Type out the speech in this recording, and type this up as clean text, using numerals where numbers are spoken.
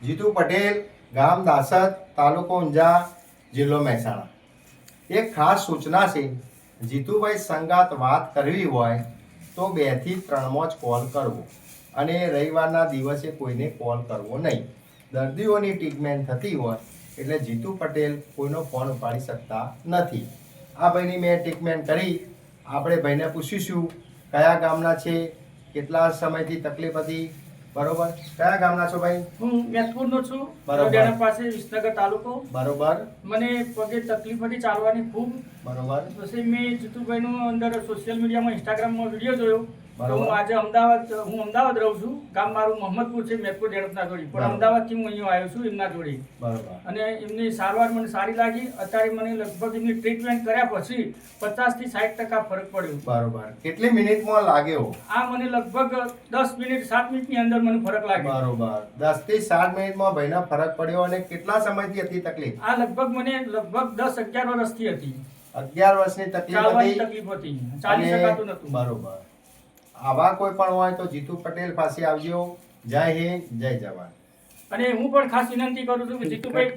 જીતુ પટેલ, ગામ દાસદ, તાલુકો ઊંઝા, જિલ્લો મહેસાણા. એક ખાસ સૂચના છે, જીતુભાઈ સંગાત વાત કરવી હોય તો 2 થી 3 માં જ કોલ કરવો અને રવિવારના દિવસે કોઈને કોલ કરવો નહીં. દર્દીઓની ટ્રીટમેન્ટ થતી હોય એટલે જીતુ પટેલ કોઈનો ફોન ઉપાડી શકતા નથી. આ ભાઈની મેં ટ્રીટમેન્ટ કરી. આપણે ભાઈને પૂછીશું કયા ગામના છે, કેટલા સમયથી તકલીફ હતી, બરોબર. કયા ગામના છો ભાઈ? હું મેથપુરનો છું, બરોબર. ડેણા પાસે વિસનગર તાલુકો. બરોબર મને પગે તકલીફ હતી ચાલવાની ખૂબ. બરોબર પછી મેં જીતુભાઈનો અંદર સોશિયલ મીડિયામાં ઇન્સ્ટાગ્રામમાં વિડીયો જોયો. તો બરોબર. હું આજે અમદાવાદ રહું છું. ગામ મારું મોહમ્મદપુર છે, મેથપુર ડેણપના જોડી. પણ બરોબર. અમદાવાદથી હું અહીંયા આવ્યો છું એમના જોડે. બરોબર અને એમની સારવાર મને સારી લાગી. અત્યારે મને લગભગ એમની ટ્રીટમેન્ટ કર્યા પછી 50 થી 60% ફરક પડ્યો. બરોબર. કેટલી મિનિટમાં લાગ્યો? આ મને લગભગ 10 મિનિટ 7 મિનિટની અંદર મને ફરક લાગ્યો. બરોબર. 10 થી 7 મિનિટમાં ભાઈના ફરક પડ્યો. અને કેટલા સમયથી હતી તકલીફ? આ મને લગભગ 10-11 વર્ષથી હતી. 11 વર્ષની તકલીફ ચાલવાની હતી. તકલીફ હતી, ચાલી અને શકાતું નતું. બરોબર. આવા કોઈ પણ હોય તો જીતુ પટેલ પાસે આવજો. જય હિન્દ, જય જવાન. અને હું પણ ખાસ વિનંતી કરું છું કે જીતુભાઈ